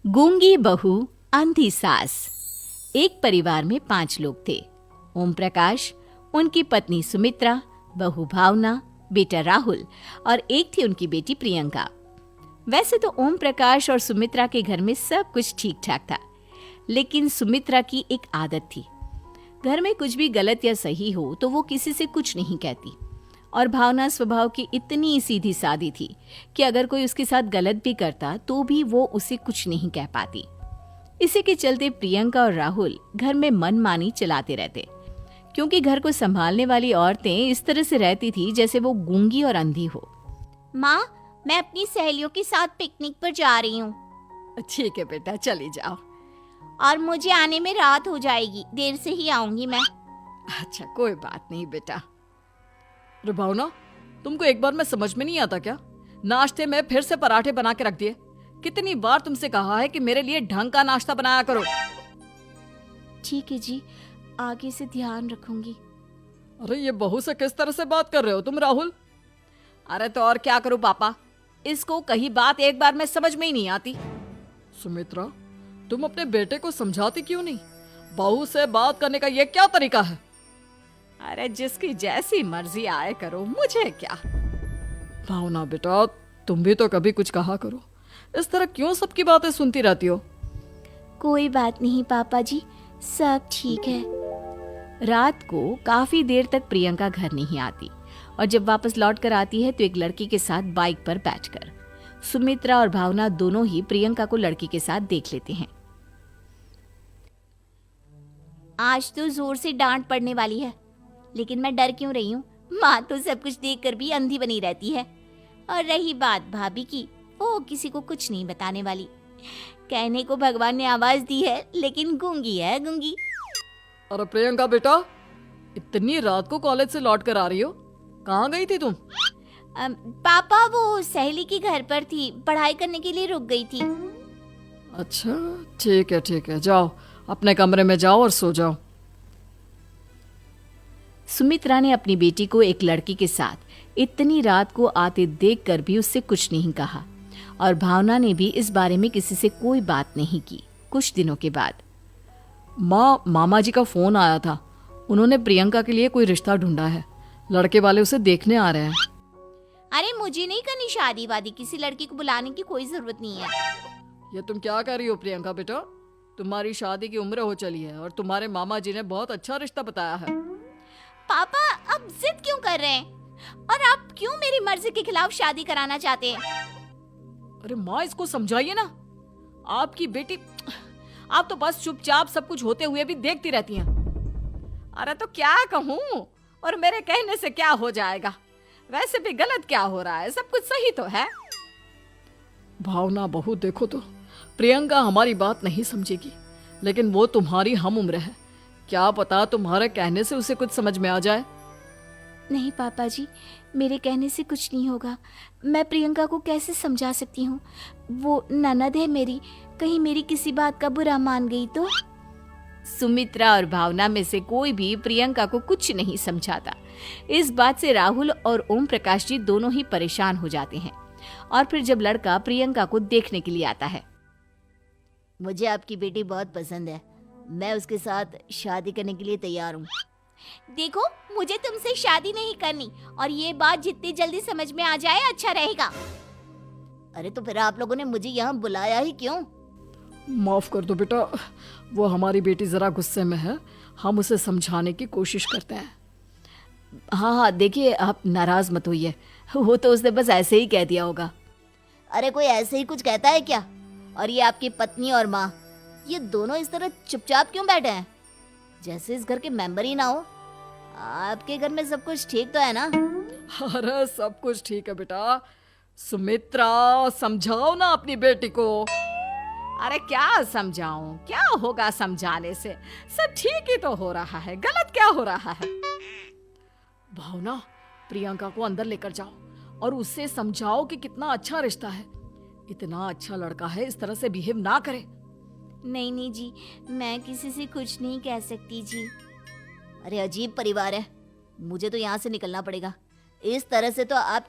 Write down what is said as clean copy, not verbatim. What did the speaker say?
गूंगी बहू अंधी सास। एक परिवार में 5 लोग थे। ओम प्रकाश, उनकी पत्नी सुमित्रा, बहू भावना, बेटा राहुल और एक थी उनकी बेटी प्रियंका। वैसे तो ओम प्रकाश और सुमित्रा के घर में सब कुछ ठीक ठाक था, लेकिन सुमित्रा की एक आदत थी। घर में कुछ भी गलत या सही हो तो वो किसी से कुछ नहीं कहती। और भावना स्वभाव की इतनी सीधी सादी थी कि अगर कोई उसके साथ गलत भी करता तो भी वो उसे कुछ नहीं कह पाती। इसी के चलते प्रियंका और राहुल घर में मनमानी चलाते रहते, क्योंकि घर को संभालने वाली औरतें इस तरह से रहती थी जैसे वो गूंगी और अंधी हो। माँ, मैं अपनी सहेलियों के साथ पिकनिक पर जा रही हूँ। ठीक है बेटा, चली जाओ। और मुझे आने में रात हो जाएगी, देर से ही आऊंगी मैं। अच्छा, कोई बात नहीं बेटा। अरे भावना, तुमको एक बार में समझ में नहीं आता क्या? नाश्ते में फिर से पराठे बना के रख दिए। कितनी बार तुमसे कहा है कि मेरे लिए ढंग का नाश्ता बनाया करो। ठीक है जी, आगे से ध्यान रखूंगी। अरे ये बहू से किस तरह से बात कर रहे हो तुम राहुल? अरे तो और क्या करूं पापा, इसको कही बात एक बार में समझ में ही नहीं आती। सुमित्रा, तुम अपने बेटे को समझाती क्यों नहीं? बहू से बात करने का ये क्या तरीका है? अरे जिसकी जैसी मर्जी आए करो, मुझे क्या। भावना बेटा, तुम भी तो कभी कुछ कहा करो। इस तरह क्यों सबकी बातें सुनती रहती हो? कोई बात नहीं पापा जी, सब ठीक है। रात को काफी देर तक प्रियंका घर नहीं आती और जब वापस लौट कर आती है तो एक लड़की के साथ बाइक पर बैठकर। सुमित्रा और भावना दोनों ही प्रियंका को लड़की के साथ देख लेते हैं। आज तो जोर से डांट पड़ने वाली है, लेकिन मैं डर क्यों रही हूँ? माँ तो सब कुछ देखकर भी अंधी बनी रहती है। और रही बात भाभी की, वो किसी को कुछ नहीं बताने वाली। कहने को भगवान ने आवाज दी है, लेकिन गूंगी है गूंगी। अरे प्रियंका बेटा, इतनी रात को कॉलेज से लौट कर आ रही हो? कहाँ गई थी तुम? पापा, वो सहेली के घर पर थी, पढ़ाई करने के लिए रुक गई थी। अच्छा, ठीक है, जाओ अपने कमरे में जाओ और सो जाओ। सुमित्रा ने अपनी बेटी को एक लड़की के साथ इतनी रात को आते देखकर भी उससे कुछ नहीं कहा और भावना ने भी इस बारे में किसी से कोई बात नहीं की। कुछ दिनों के बाद मामा जी का फोन आया था। उन्होंने प्रियंका के लिए कोई रिश्ता ढूंढा है। लड़के वाले उसे देखने आ रहे हैं। अरे मुझे नहीं करनी शादी वादी, किसी लड़की को बुलाने की कोई जरूरत नहीं है। ये तुम क्या कर रही हो प्रियंका बेटा? तुम्हारी शादी की उम्र हो चली है और तुम्हारे मामा जी ने बहुत अच्छा रिश्ता बताया है। पापा, अब जिद क्यों कर रहे हैं? और आप क्यों मेरी मर्जी के खिलाफ शादी कराना चाहते हैं? अरे माँ, इसको समझाइए ना। आपकी बेटी, आप तो बस चुपचाप सब कुछ होते हुए भी देखती रहती हैं। अरे तो क्या कहूँ, और मेरे कहने से क्या हो जाएगा? वैसे भी गलत क्या हो रहा है, सब कुछ सही तो है। भावना बहू, देखो तो प्रियंका हमारी बात नहीं समझेगी, लेकिन वो तुम्हारी हम उम्र है। क्या पता तुम्हारे कहने से उसे कुछ समझ में आ जाए। नहीं पापा जी, मेरे कहने से कुछ नहीं होगा। मैं प्रियंका को कैसे समझा सकती हूँ? वो ननद है मेरी, कहीं मेरी किसी बात का बुरा मान गई तो? सुमित्रा और भावना में से कोई भी प्रियंका को कुछ नहीं समझाता। इस बात से राहुल और ओम प्रकाश जी दोनों ही परेशान हो जाते हैं। और फिर जब लड़का प्रियंका को देखने के लिए आता है, मुझे आपकी बेटी बहुत पसंद है, मैं उसके साथ शादी करने के लिए तैयार हूँ। देखो, मुझे तुमसे शादी नहीं करनी, और ये बात जितनी जल्दी समझ में आ जाए अच्छा रहेगा। अरे तो फिर आप लोगों ने मुझे यहाँ बुलाया ही क्यों? माफ कर दो बेटा, वो हमारी बेटी जरा गुस्से में है। हम उसे समझाने की कोशिश करते हैं। हाँ, देखिए आप नाराज मत होइए, वो तो उसने बस ऐसे ही कह दिया होगा। अरे कोई ऐसे ही कुछ कहता है क्या? और ये आपकी पत्नी और माँ, ये दोनों इस तरह चुपचाप क्यों बैठे हैं, जैसे इस घर के मेंबर ही ना हो? आपके घर में सब कुछ ठीक तो है ना? अरे सब कुछ ठीक है बेटा। सुमित्रा, समझाओ ना अपनी बेटी को। अरे क्या समझाऊं, क्या होगा समझाने से? सब ठीक ही तो हो रहा है, गलत क्या हो रहा है? भावना, प्रियंका को अंदर लेकर जाओ और उससे समझाओ कि कितना अच्छा रिश्ता है। इतना अच्छा लड़का है, इस तरह से बिहेव ना करे। नहीं जी, मैं किसी से कुछ नहीं कह सकती जी। अरे अजीब परिवार है, मुझे तो यहाँ से निकलना पड़ेगा। इस तरह से तो आप